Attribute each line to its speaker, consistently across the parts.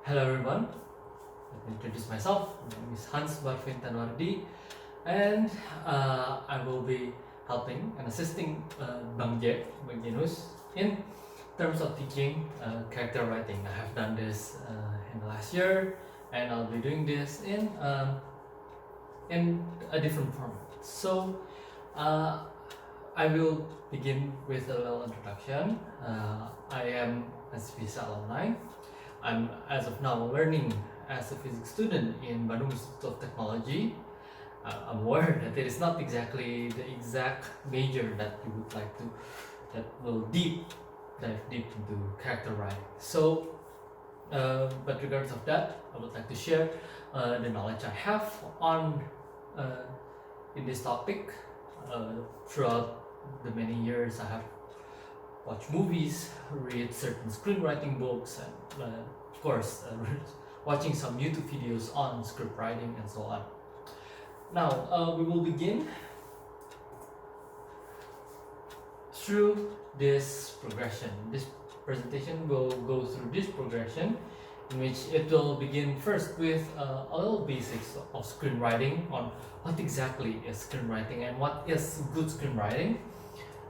Speaker 1: Hello everyone, let me introduce myself. My name is Hans Barvin Tanwardi, and I will be helping and assisting Bang Janus in terms of teaching character writing. I have done this in the last year, and I'll be doing this in a different format. So I will begin with a little introduction. I am a SVISA alumni. I'm as of now learning as a physics student in Bandung Institute of Technology. I'm aware that it is not exactly the exact major that you would like to, that will dive deep into character writing. So, but regardless of that, I would like to share the knowledge I have on in this topic. Throughout the many years, I have watched movies, read certain screenwriting books, and of course, watching some YouTube videos on script writing and so on. Now, we will begin through this progression. This presentation will go through this progression, in which it will begin first with a little basics of screenwriting, on what exactly is screenwriting and what is good screenwriting,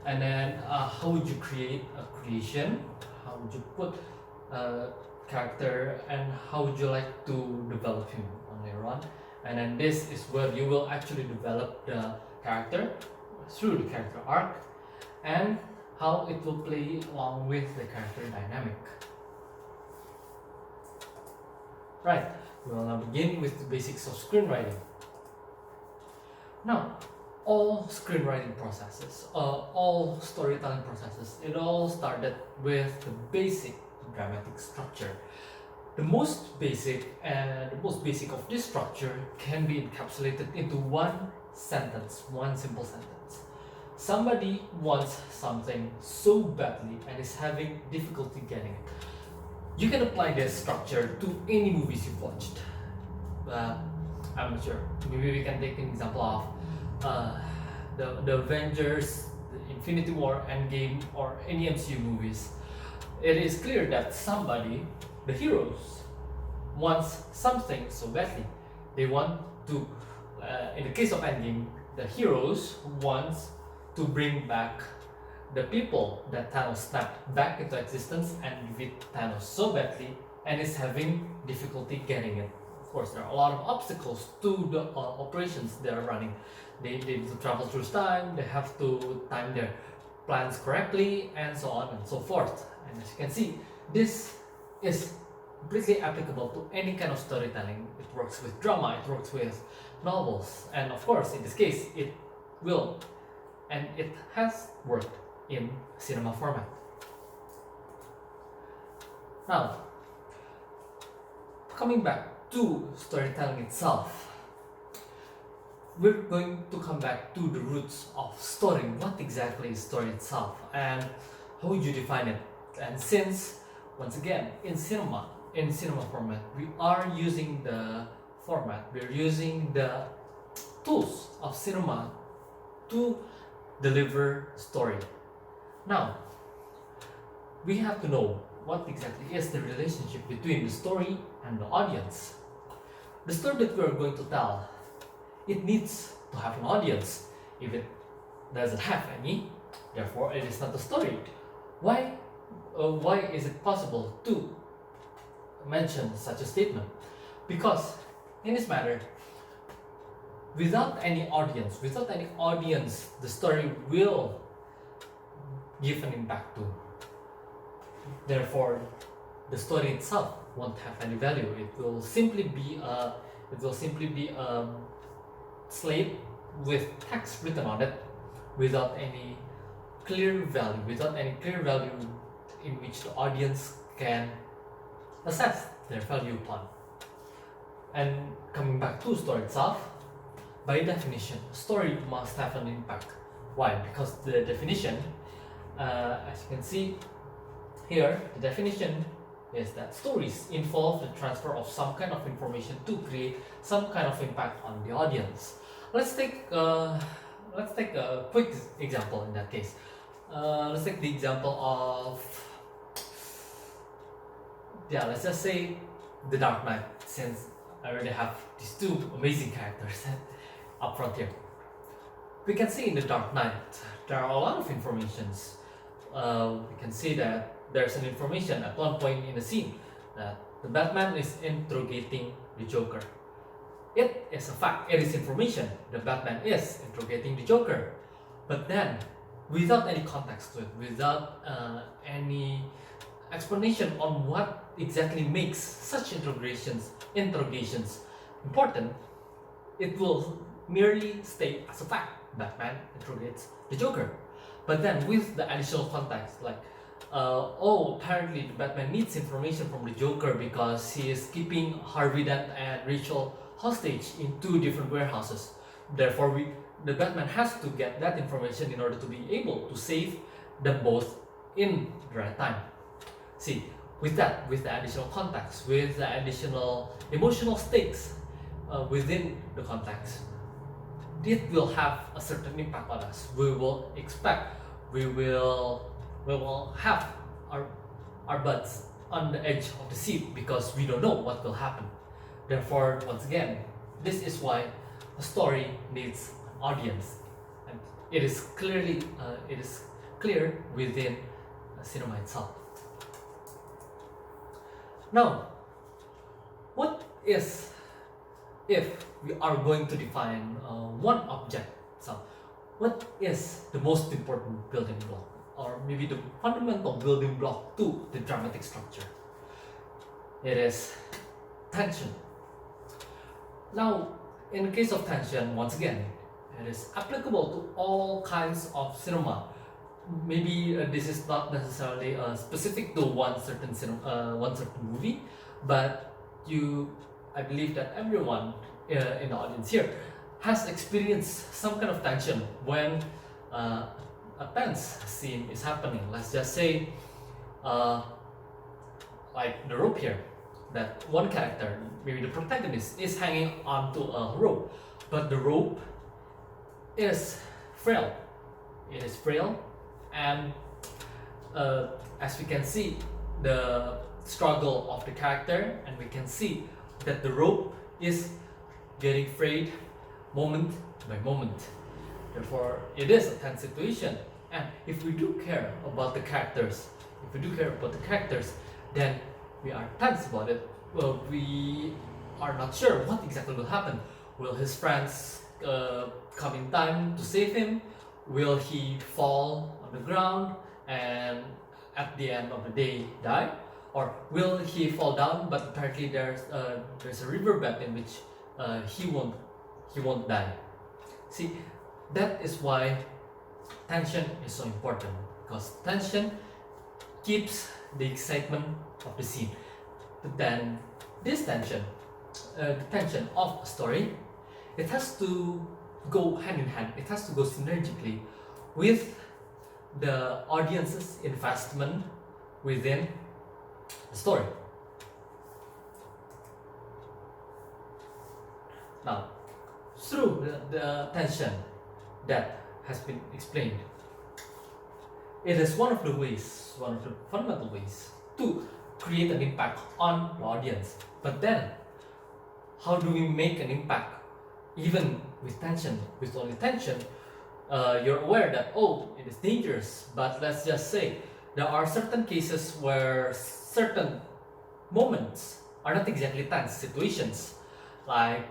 Speaker 1: and then how would you create a creation, how would you put a character, and how would you like to develop him on later on. And then this is where you will actually develop the character through the character arc and how it will play along with the character dynamic. Right, we will now begin with the basics of screenwriting. Now, all screenwriting processes, all storytelling processes, it all started with the basic dramatic structure. The most basic of this structure can be encapsulated into one sentence, one simple sentence. Somebody wants something so badly and is having difficulty getting it. You can apply this structure to any movies you've watched. I'm not sure. Maybe we can take an example of the Avengers, the Infinity War, Endgame, or any MCU movies. It is clear that somebody, the heroes, wants something so badly. They want to, in the case of Endgame, the heroes wants to bring back the people that Thanos snapped back into existence and defeat Thanos so badly, and is having difficulty getting it. Of course, there are a lot of obstacles to the operations they are running. They need to travel through time, they have to time their plans correctly, and so on and so forth. And as you can see, this is completely applicable to any kind of storytelling. It works with drama, it works with novels, and of course, in this case, it will, and it has worked in cinema format. Now, coming back to storytelling itself, we're going to come back to the roots of story. What exactly is story itself, and how would you define it? And since, once again, in cinema format, we are using the format, we're using the tools of cinema to deliver story. Now, we have to know what exactly is the relationship between the story and the audience. The story that we are going to tell, it needs to have an audience. If it doesn't have any, therefore it is not a story. Why is it possible to mention such a statement? Because in this matter, without any audience, the story will give an impact to. Therefore, the story itself won't have any value. It will simply be a slate with text written on it, without any clear value in which the audience can assess their value upon. And coming back to story itself, by definition, story must have an impact. Why? Because the definition, as you can see here, the definition is that stories involve the transfer of some kind of information to create some kind of impact on the audience. Let's take a quick example in that case. Let's take the example of, let's just say The Dark Knight, since I already have these two amazing characters up front here. We can see in The Dark Knight there are a lot of informations. We can see that there's an information at one point in the scene that the Batman is interrogating the Joker. It is a fact, it is information. The Batman is interrogating the Joker. But then, without any context to it, without any explanation on what exactly makes such interrogations important, it will merely state as a fact, Batman interrogates the Joker. But then with the additional context, like, apparently the Batman needs information from the Joker because he is keeping Harvey Dent and Rachel hostage in two different warehouses. Therefore, the Batman has to get that information in order to be able to save them both in the right time. See, with that, with the additional context, with the additional emotional stakes within the context, it will have a certain impact on us. We will expect, we will have our butts on the edge of the seat because we don't know what will happen. Therefore, once again, this is why a story needs an audience, and it is clear within cinema itself. Now, what is if we are going to define one object? So, what is the most important building block, or maybe the fundamental building block to the dramatic structure? It is tension. Now, in the case of tension, once again, it is applicable to all kinds of cinema. Maybe this is not necessarily specific to one certain movie, but I believe that everyone in the audience here has experienced some kind of tension when a tense scene is happening. Let's just say, like the rope here, that one character, maybe the protagonist, is hanging onto a rope, but the rope is frail. It is frail, and as we can see the struggle of the character, and we can see that the rope is getting frayed moment by moment. Therefore, it is a tense situation, and if we do care about the characters, then we are tense about it. Well, we are not sure what exactly will happen. Will his friends come in time to save him? Will he fall on the ground and at the end of the day die? Or will he fall down, but apparently there's a riverbed in which he won't die? See, that is why tension is so important, because tension keeps the excitement of the scene. But then this tension, the tension of a story, it has to go hand in hand, it has to go synergically with the audience's investment within the story. Now, through the tension that has been explained, it is one of the fundamental ways to create an impact on the audience. But then, how do we make an impact even with tension? With only tension, you're aware that, oh, it is dangerous, but let's just say there are certain cases where certain moments are not exactly tense situations, like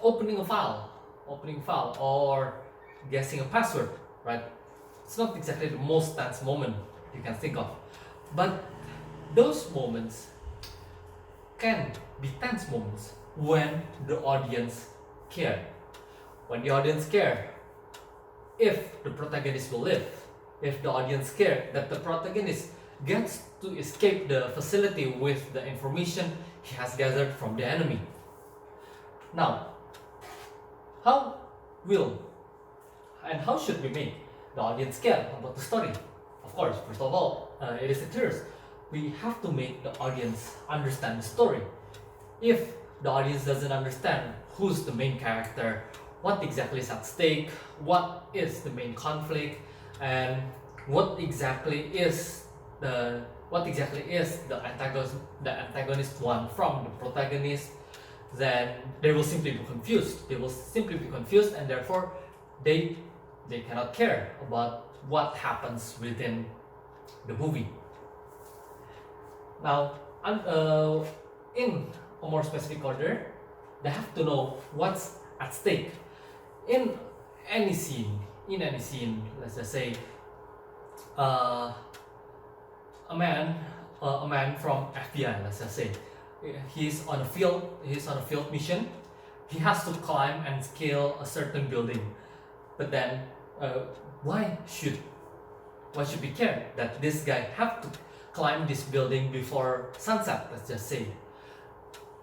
Speaker 1: opening a file, or guessing a password, right? It's not exactly the most tense moment you can think of, but those moments can be tense moments when the audience care. When the audience care if the protagonist will live, if the audience care that the protagonist gets to escape the facility with the information he has gathered from the enemy. Now, how should we make the audience care about the story? Of course, first of all, it is clear. We have to make the audience understand the story. If the audience doesn't understand who's the main character, what exactly is at stake, what is the main conflict, and what exactly is the what exactly is the antagonist want from the protagonist, then they will simply be confused. They will simply be confused, and therefore they cannot care about what happens within the movie. Now, in a more specific order, they have to know what's at stake in any scene. In any scene, let's just say uh, a man from FBI. Let's just say he's on a field mission. He has to climb and scale a certain building, but then why should we care that this guy have to climb this building before sunset? Let's just say.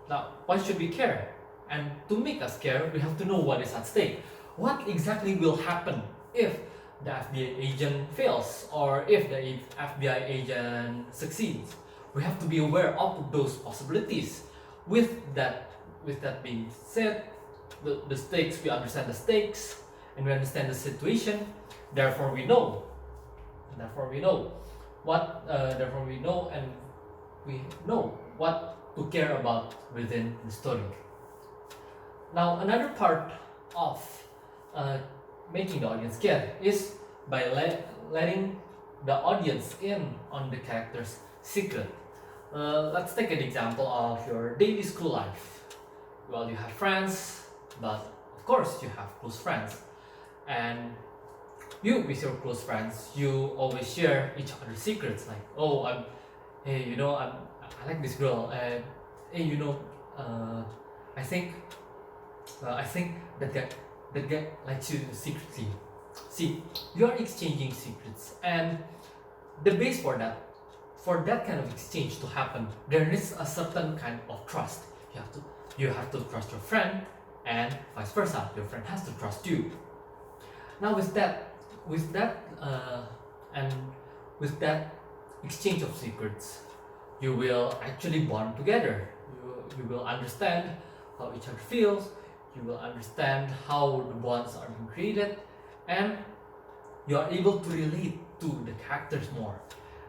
Speaker 1: Now, why should we care? And to make us care, we have to know what is at stake. What exactly will happen if the FBI agent fails, or if the FBI agent succeeds? We have to be aware of those possibilities. With that being said, the stakes, we understand the stakes, and we understand the situation. Therefore, we know. Therefore, we know what. Therefore, we know, and we know what to care about within the story. Now, another part of making the audience care is by letting the audience in on the character's secret. Let's take an example of your daily school life. Well, you have friends, but of course you have close friends, and you with your close friends, you always share each other's secrets. Like, oh, I like this girl, and hey, I think that guy likes you secretly. See, you are exchanging secrets, and the base for that kind of exchange to happen, there is a certain kind of trust. You have to trust your friend, and vice versa. Your friend has to trust you. Now, with that exchange of secrets, you will actually bond together. You will understand how each other feels. You will understand how the bonds are being created, and you are able to relate to the characters more.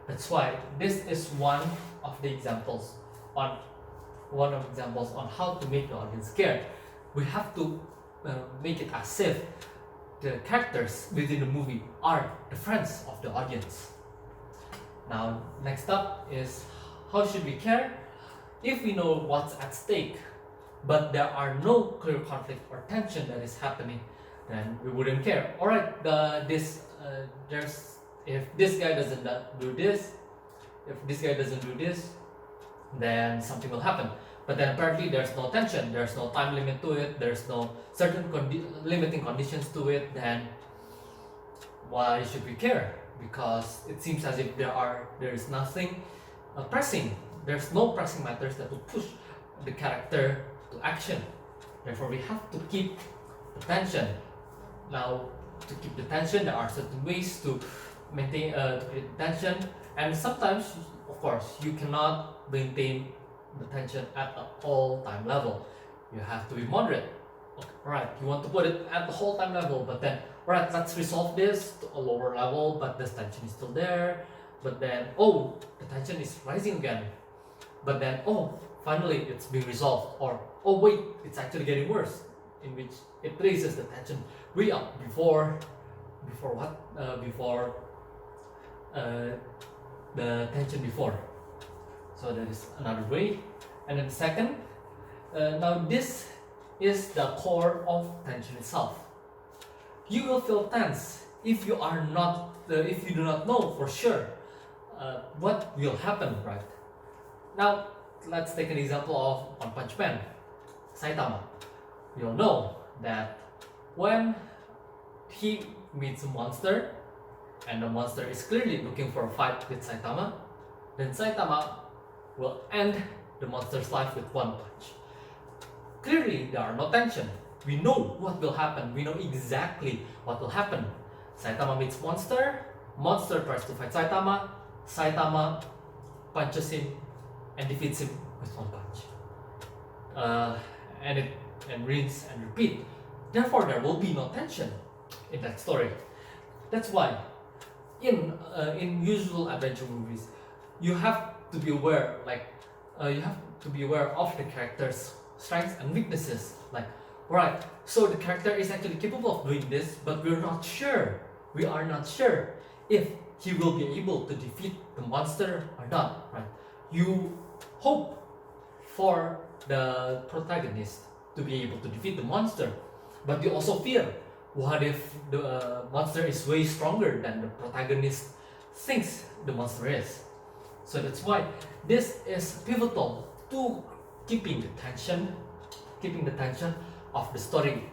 Speaker 1: That's why this is one of the examples on how to make the audience care. We have to make it as if the characters within the movie are the friends of the audience. Now, next up is, how should we care? If we know what's at stake, but there are no clear conflict or tension that is happening, then we wouldn't care. Alright, if this guy doesn't do this, then something will happen. But then apparently there's no tension, there's no time limit to it, there's no certain limiting conditions to it, then why should we care? Because it seems as if there is nothing pressing. There's no pressing matters that will push the character to action. Therefore, we have to keep the tension. Now, to keep the tension, there are certain ways to maintain to create tension, and sometimes, of course, you cannot maintain the tension at an all-time level. You have to be moderate. Alright, you want to put it at the whole time level, but then, alright, let's resolve this to a lower level, but the tension is still there. But then, oh, the tension is rising again. But then, oh, finally it's being resolved. Or, oh wait, it's actually getting worse. In which it raises the tension way up before the tension before. So that is another way. And then the second, now this is the core of tension itself. You will feel tense if you do not know for sure what will happen, right? Now, let's take an example of One Punch Man, Saitama. We all know that when he meets a monster, and the monster is clearly looking for a fight with Saitama, then Saitama will end the monster's life with one punch. Clearly, there are no tension. We know what will happen. We know exactly what will happen. Saitama meets monster. Monster tries to fight Saitama. Saitama punches him and defeats him with one punch. And rinse and repeat. Therefore, there will be no tension in that story. That's why in usual adventure movies, you have to be aware, like you have to be aware of the character's strengths and weaknesses. Like, alright, so the character is actually capable of doing this, but we're not sure. We are not sure if he will be able to defeat the monster or not. Right? You hope for the protagonist to be able to defeat the monster, but you also fear, what if the monster is way stronger than the protagonist thinks the monster is? So that's why this is pivotal to keeping the tension of the story.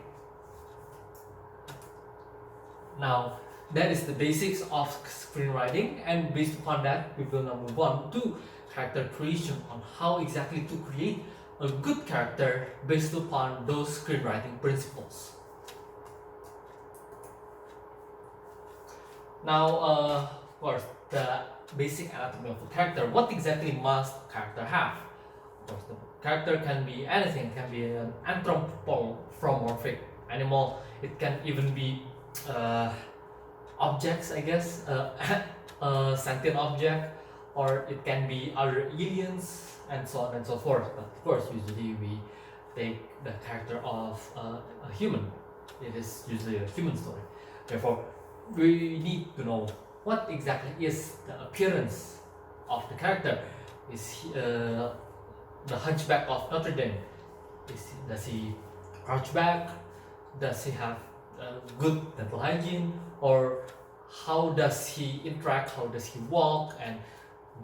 Speaker 1: Now, that is the basics of screenwriting, and based upon that, we will now move on to character creation, on how exactly to create a good character based upon those screenwriting principles. Now, of course, the basic anatomy of a character. What exactly must a character have? Of course, the character can be anything. It can be an anthropomorphic animal. It can even be objects, I guess, a sentient object, or it can be other aliens, and so on and so forth. But of course, usually we take the character of a human. It is usually a human story. Therefore, we need to know what exactly is the appearance of the character. Is he, the Hunchback of Notre Dame? Does he crouch back? Does he have good dental hygiene? Or how does he interact? How does he walk? And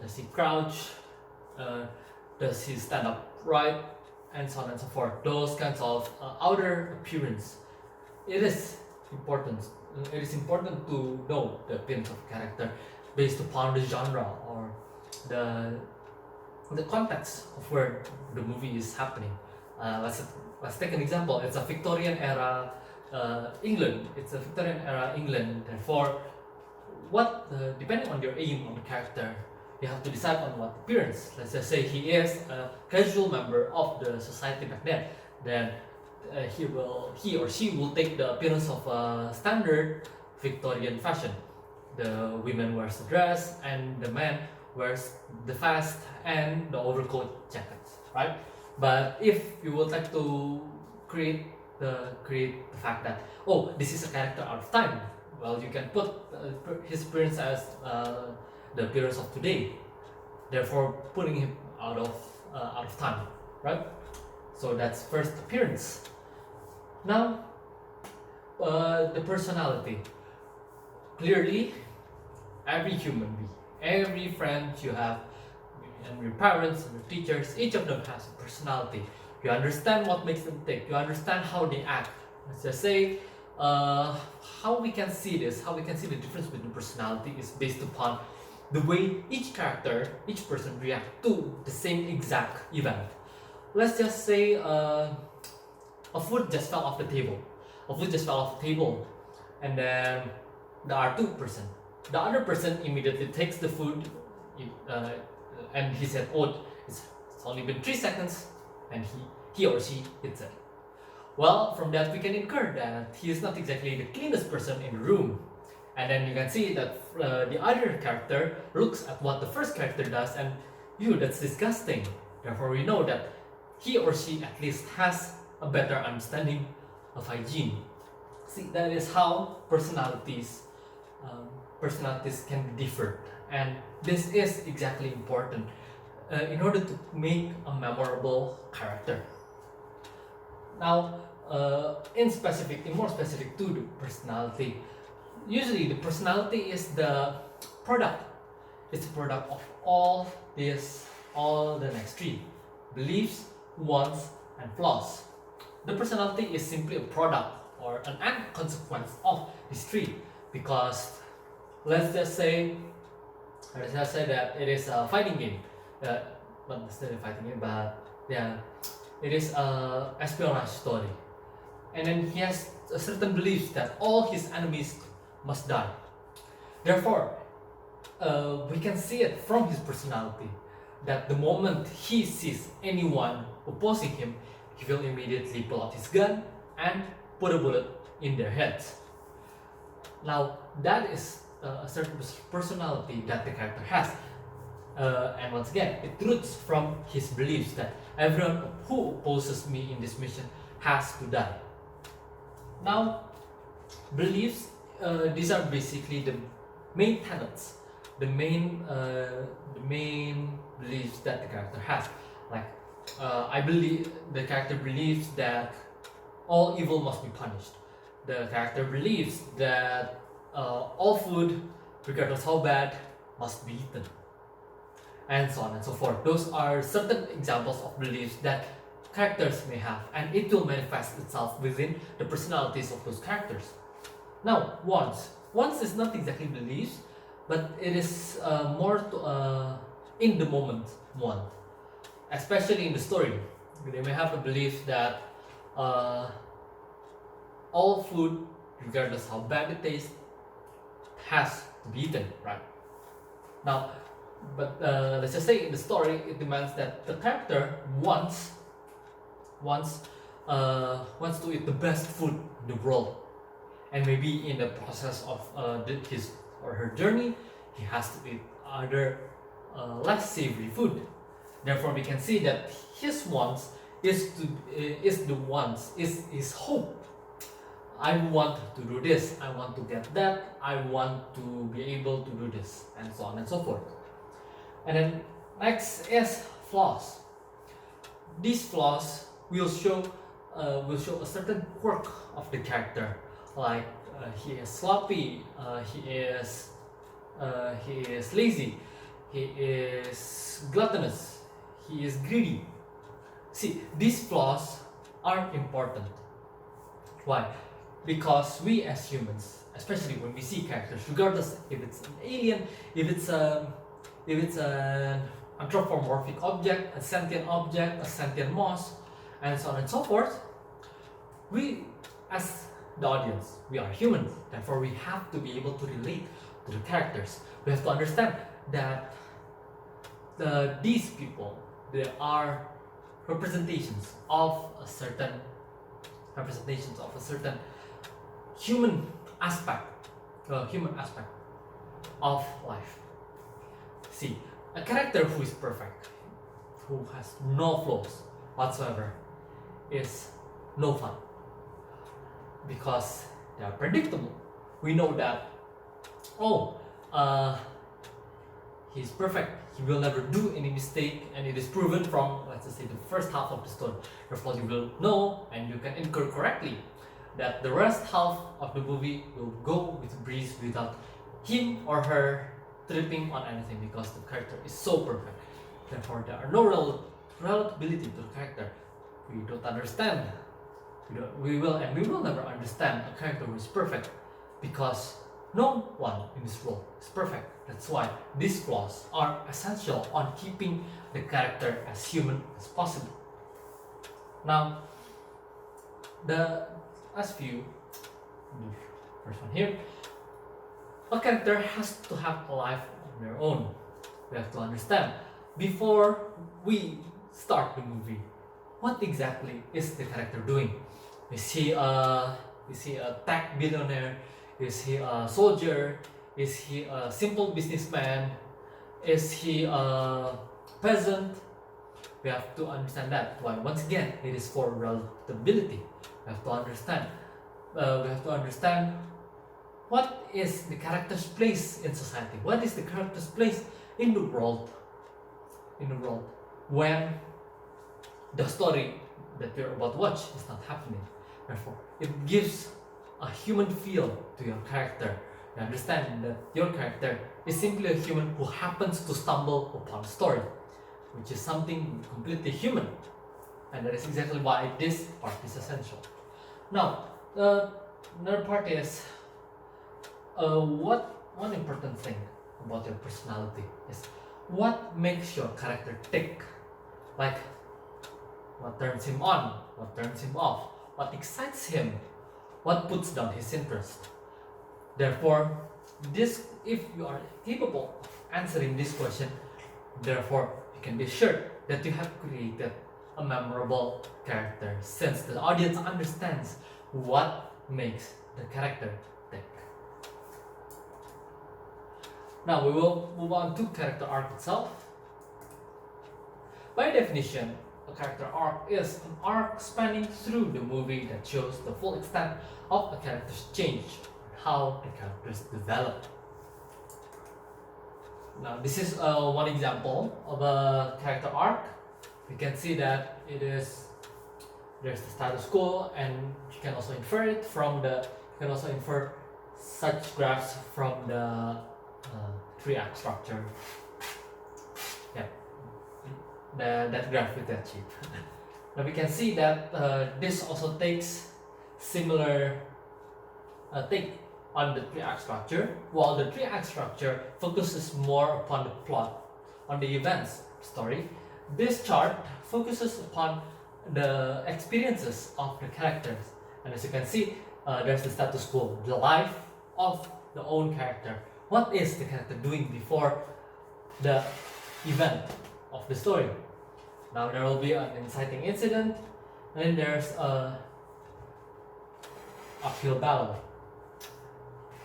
Speaker 1: does he crouch? Does he stand upright? And so on and so forth. Those kinds of outer appearance. It is important. It is important to know the appearance of a character based upon the genre or the context of where the movie is happening. Let's take an example. It's a Victorian era England. It's a Victorian era England. Therefore, depending on your aim on the character, you have to decide on what appearance. Let's just say he is a casual member of the society back then he or she will take the appearance of a standard Victorian fashion. The women wears a dress and the man wears the vest and the overcoat jackets, right? But if you would like to create the fact that, oh, this is a character out of time, well, you can put his appearance as the appearance of today, therefore putting him out of time, right? So that's first appearance. Now, the personality. Clearly, every human being, every friend you have, and your parents and your teachers, each of them has a personality. You understand what makes them tick. You understand how they act. Let's just say, how we can see this, how we can see the difference between personality is based upon the way each character, each person react to the same exact event. Let's just say a food just fell off the table. A food just fell off the table, and then there are two person. The other person immediately takes the food, and he said, "Oh, it's only been 3 seconds," and he or she eats it. Well, from that we can infer that he is not exactly the cleanest person in the room. And then you can see that the other character looks at what the first character does and, that's disgusting. Therefore, we know that he or she at least has a better understanding of hygiene. See, that is how personalities can be different. And this is exactly important in order to make a memorable character. Now, more specific to the personality, usually the personality is the product. It's a product of all the next three: beliefs, wants, and flaws. The personality is simply a product or an end consequence of these three, because let's just say that it is a fighting game. Not necessarily a fighting game, but yeah, it is a espionage story. And then he has a certain belief that all his enemies must die. Therefore, we can see it from his personality that the moment he sees anyone opposing him, he will immediately pull out his gun and put a bullet in their heads. Now, that is a certain personality that the character has. And once again, it roots from his beliefs that everyone who opposes me in this mission has to die. Now, beliefs, these are basically the main tenets, the main beliefs that the character has. Like, I believe the character believes that all evil must be punished. The character believes that all food, regardless how bad, must be eaten, and so on and so forth. Those are certain examples of beliefs that characters may have, and it will manifest itself within the personalities of those characters. Now, wants is not exactly beliefs, but it is more to in the moment want, especially in the story. They may have a belief that uh, all food, regardless how bad it tastes, has to be eaten, right? Now, but let's just say in the story, it demands that the character wants wants to eat the best food in the world, and maybe in the process of his or her journey, he has to eat other less savory food. Therefore, we can see that his wants is his hope. I want to do this, I want to get that, I want to be able to do this, and so on and so forth. And then next is flaws. These flaws will show a certain quirk of the character, like he is sloppy, he is lazy, he is gluttonous, he is greedy. See, these flaws are important. Why? Because we as humans, especially when we see characters, regardless if it's an alien, if it's an anthropomorphic object, a sentient moss, and so on and so forth, we as the audience, we are humans. Therefore, we have to be able to relate to the characters. We have to understand that these people, they are representations of a certain human aspect of life. See, a character who is perfect, who has no flaws whatsoever, is no fun, because they are predictable. We know that, he's perfect, he will never do any mistake, and it is proven from, let's just say, the first half of the story. Therefore, you will know and you can infer correctly that the rest half of the movie will go with a breeze without him or her tripping on anything, because the character is so perfect. Therefore, there are no relatability to the character. We don't understand. We will never understand a character who is perfect, because no one in this world is perfect. That's why these flaws are essential on keeping the character as human as possible. Now, the last view, the first one here, a character has to have a life of their own. We have to understand before we start the movie, what exactly is the character doing? Is he a tech billionaire? Is he a soldier? Is he a simple businessman? Is he a peasant? We have to understand that. Why? Once again, it is for relatability. We have to understand. What is the character's place in society. What is the character's place in the world? When the story that you're about to watch is not happening. Therefore, it gives a human feel to your character. You understand that your character is simply a human who happens to stumble upon a story, which is something completely human. And that is exactly why this part is essential. Now, another part is one important thing about your personality is what makes your character tick. Like, what turns him on, what turns him off, what excites him, what puts down his interest. Therefore, if you are capable of answering this question, therefore you can be sure that you have created a memorable character, since the audience understands what makes the character tick. Now we will move on to character arc itself. By definition, a character arc is an arc spanning through the movie that shows the full extent of a character's change, how the characters develop. Now, this is one example of a character arc. You can see that there's the status quo, and you can also infer it from you can also infer such graphs from the three-act structure. Yeah, that graph with that shape. Now we can see that this also takes similar take on the three-act structure, while the three-act structure focuses more upon the plot, on the events story. This chart focuses upon the experiences of the characters, and as you can see, there's the status quo, the life of the own character. What is the character doing before the event of the story? Now there will be an inciting incident, and there's a uphill battle.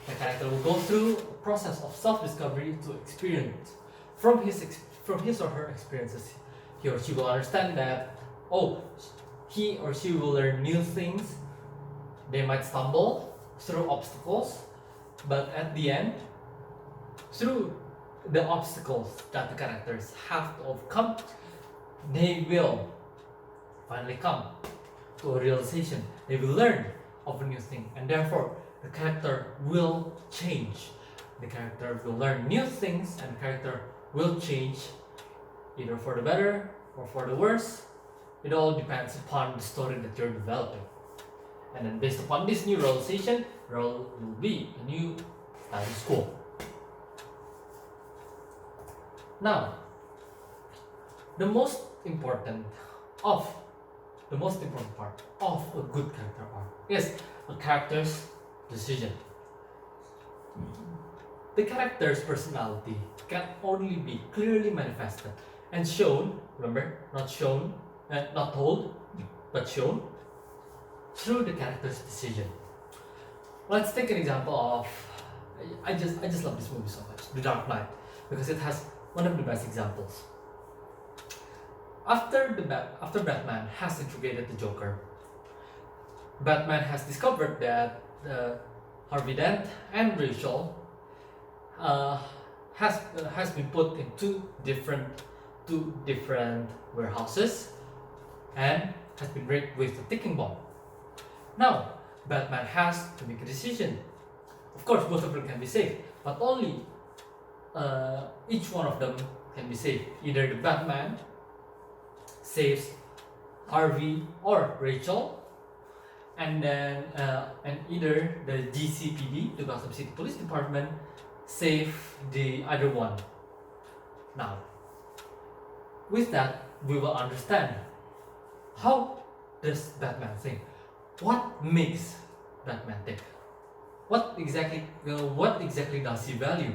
Speaker 1: The character will go through a process of self-discovery to experience from his or her experiences. He or she will understand that, oh, he or she will learn new things. They might stumble through obstacles, but at the end, through the obstacles that the characters have to overcome, they will finally come to a realization. They will learn of a new thing, and therefore the character will change. The character will learn new things, and the character will change either for the better or for the worse. It all depends upon the story that you're developing. And then based upon this new realization, there will be a new status quo. Now, the most important part of a good character arc is a character's decision. The character's personality can only be clearly manifested and shown, remember, not told, but shown, through the character's decision. Let's take an example of, I just love this movie so much, The Dark Knight, because it has one of the best examples. After Batman has interrogated the Joker, Batman has discovered that Harvey Dent and Rachel has been put in two different warehouses and has been raped with a ticking bomb. Now, Batman has to make a decision. Of course, both of them can be saved, but only each one of them can be saved. Either the Batman saves Harvey or Rachel, and then either the GCPD, the Gotham City Police Department, save the other one. Now, with that, we will understand how does Batman think. What makes Batman think? What exactly does he value?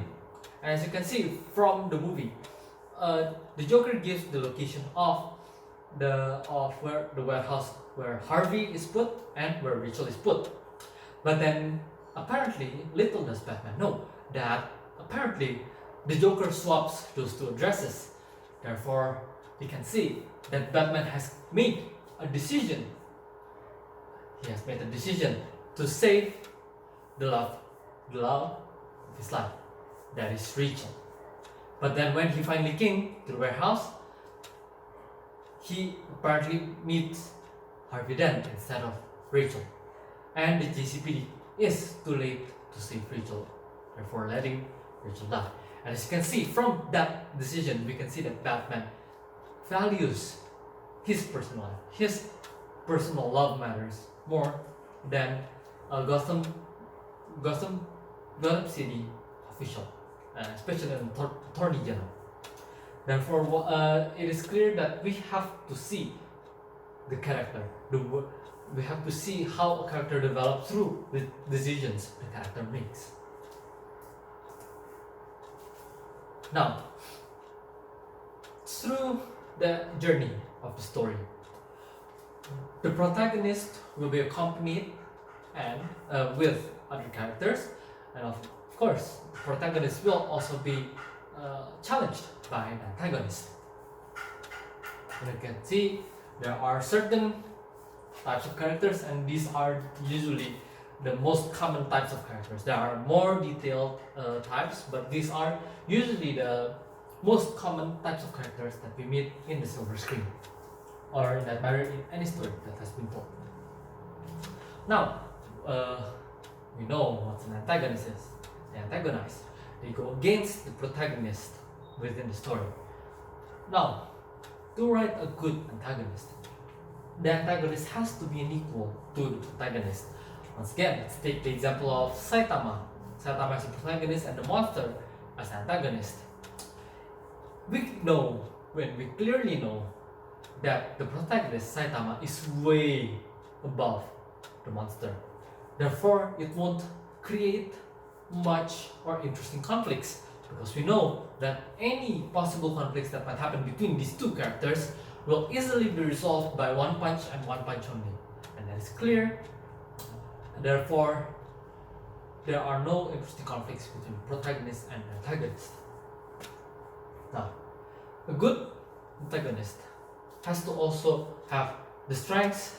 Speaker 1: And as you can see from the movie, the Joker gives the location of where the warehouse where Harvey is put and where Rachel is put. But then apparently, little does Batman know that apparently the Joker swaps those two addresses. Therefore, we can see that Batman has made a decision. He has made a decision to save the love of his life, that is Rachel. But then when he finally came to the warehouse, he apparently meets Harvey Dent instead of Rachel. And the GCPD is too late to save Rachel, therefore letting Rachel die. And as you can see from that decision, we can see that Batman values his personal life. His personal love matters more than a Gotham City official, especially an attorney general. Therefore, it is clear that we have to see the character. We have to see how a character develops through the decisions the character makes. Now, through the journey of the story, the protagonist will be accompanied and with other characters, and of course, the protagonist will also be challenged by the antagonist. You can see there are certain types of characters, and these are usually the most common types of characters. There are more detailed types, but these are usually the most common types of characters that we meet in the silver screen, or in that matter, in any story that has been told. Now, we know what an antagonist is. They antagonize. They go against the protagonist within the story. Now, to write a good antagonist, the antagonist has to be an equal to the protagonist. Once again, let's take the example of Saitama. Saitama as a protagonist and the monster as antagonist. We clearly know that the protagonist, Saitama, is way above the monster. Therefore, it won't create much or interesting conflicts, because we know that any possible conflicts that might happen between these two characters will easily be resolved by one punch and one punch only. And that is clear. Therefore, there are no interesting conflicts between protagonist and antagonist. Now, a good antagonist has to also have the strengths,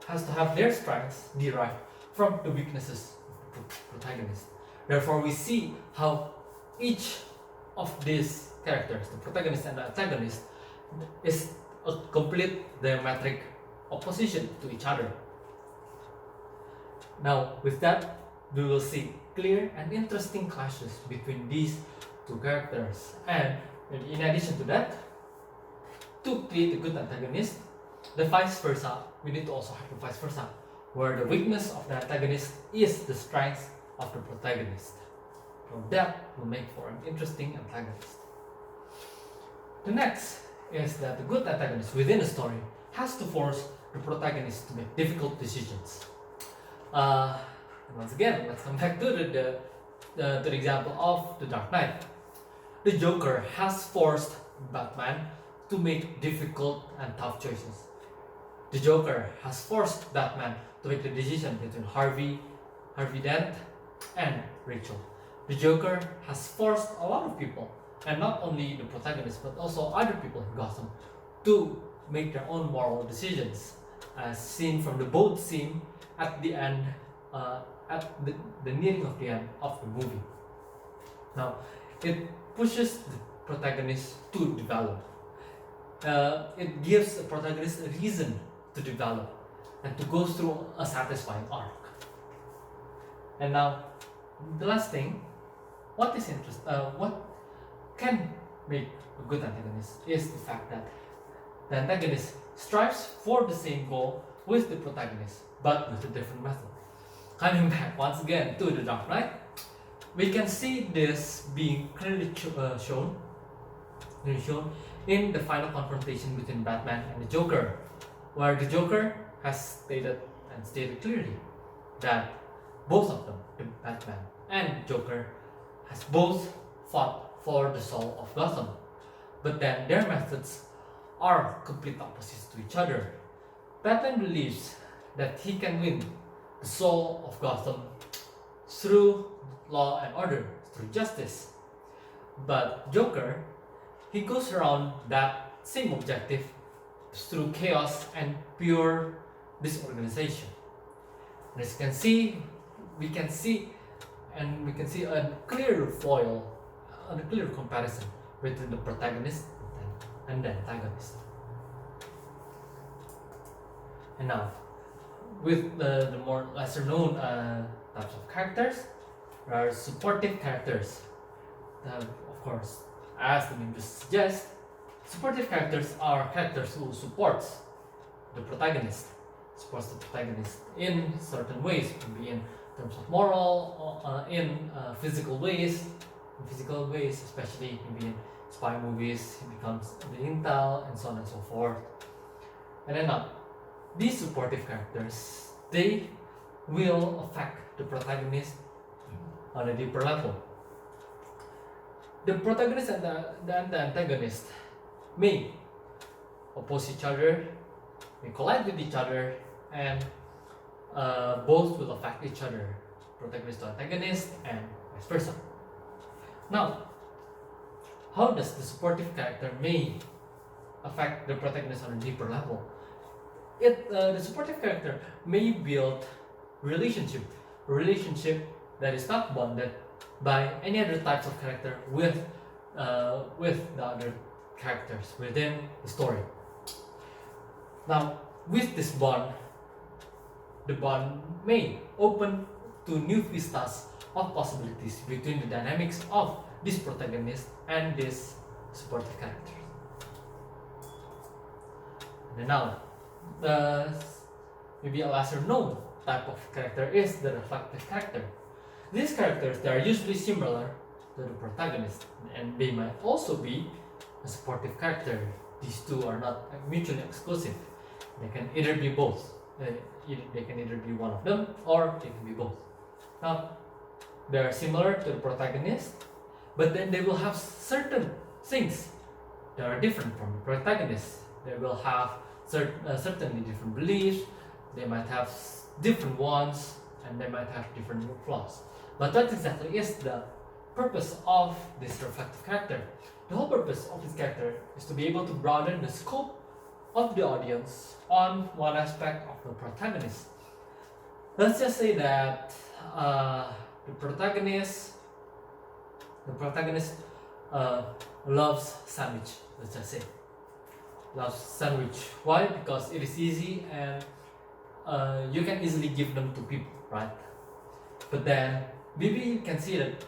Speaker 1: has to have their strengths derived from the weaknesses of the protagonist. Therefore, we see how each of these characters, the protagonist and the antagonist, is a complete diametric opposition to each other. Now, with that, we will see clear and interesting clashes between these two characters. And in addition to that, to create a good antagonist, the vice versa, we need to also have the vice versa, where the weakness of the antagonist is the strength of the protagonist. So that will make for an interesting antagonist. The next is that the good antagonist within a story has to force the protagonist to make difficult decisions. Once again, let's come back to the example of The Dark Knight. The Joker has forced Batman to make difficult and tough choices. The Joker has forced Batman to make the decision between Harvey Dent, and Rachel. The Joker has forced a lot of people, and not only the protagonist, but also other people in Gotham, to make their own moral decisions, as seen from the boat scene at the end, at the nearing of the end of the movie. Now, it pushes the protagonist to develop. It gives the protagonist a reason to develop and to go through a satisfying arc. And now, the last thing, what can make a good antagonist is the fact that the antagonist strives for the same goal with the protagonist, but with a different method. Coming back once again to The Dark Knight, we can see this being clearly shown in the final confrontation between Batman and the Joker, where the Joker has stated clearly that both of them, the Batman and Joker, has both fought for the soul of Gotham, but then their methods are complete opposites to each other. Batman believes that he can win the soul of Gotham through law and order, through justice. But Joker, he goes around that same objective through chaos and pure disorganization. And as you can see, we can see a clear foil, a clear comparison between the protagonist and the antagonist. And now, with the more lesser known types of characters, there are supportive characters. Of course, as the name just suggests, supportive characters are characters who supports the protagonist in certain ways, maybe in terms of moral, in physical ways, especially maybe in spy movies, he becomes the intel and so on and so forth. And then these supportive characters, they will affect the protagonist on a deeper level. The protagonist and the antagonist may oppose each other, may collide with each other, and both will affect each other, protagonist to antagonist and vice versa. Now, how does the supportive character may affect the protagonist on a deeper level. The supportive character may build relationship that is not bonded by any other types of character with the other characters within the story. Now, with this bond, the bond may open to new vistas of possibilities between the dynamics of this protagonist and this supportive character. And now, maybe a lesser known type of character is the reflective character. These characters, they are usually similar to the protagonist, and they might also be a supportive character. These two are not mutually exclusive. They can either be both. They can either be one of them or they can be both. Now, they are similar to the protagonist, but then they will have certain things that are different from the protagonist. They will have certainly different beliefs, they might have different wants, and they might have different flaws. But what exactly is the purpose of this reflective character? The whole purpose of this character is to be able to broaden the scope of the audience on one aspect of the protagonist. Let's just say that the protagonist loves sandwich. Let's just say loves sandwich. Why? Because it is easy and you can easily give them to people, right? But then maybe you can see that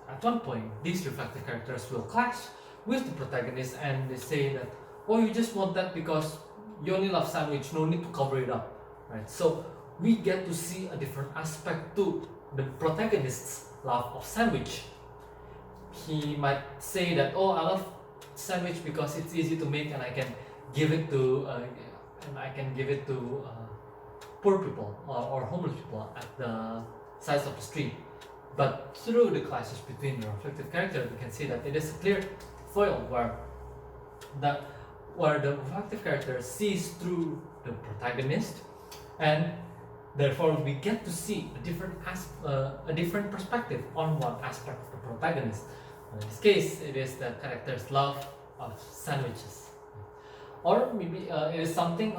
Speaker 1: at one point these reflective characters will clash with the protagonist, and they say that, oh, you just want that because you only love sandwich, no need to cover it up, right? So we get to see a different aspect to the protagonist's love of sandwich. He might say that, oh, I love sandwich because it's easy to make and I can give it to poor people or homeless people at the sides of the street. But through the clashes between the reflective character, we can see that it is a clear foil where the reflective character sees through the protagonist, and therefore we get to see a different perspective on one aspect of the protagonist. In this case, it is the character's love of sandwiches, or maybe it is something.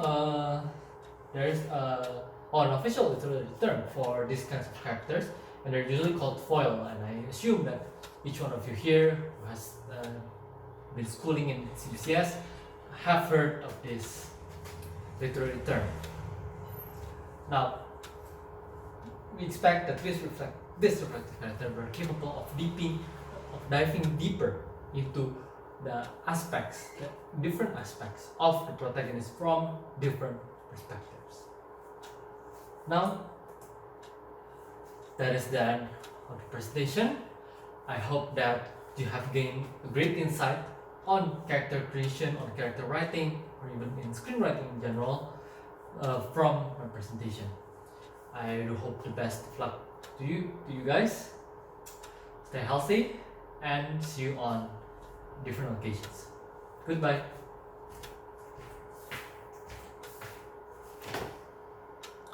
Speaker 1: There is an official literary term for these kinds of characters, and they're usually called foil. And I assume that each one of you here who has been schooling in CBCS have heard of this literary term. Now, we expect that this reflective character were capable of diving deeper into the different aspects of the protagonist from different perspectives. Now, that is the end of the presentation. I hope that you have gained a great insight on character creation, on character writing, or even in screenwriting in general from my presentation. I do hope the best of luck to you guys. Stay healthy and see you on different occasions. Goodbye.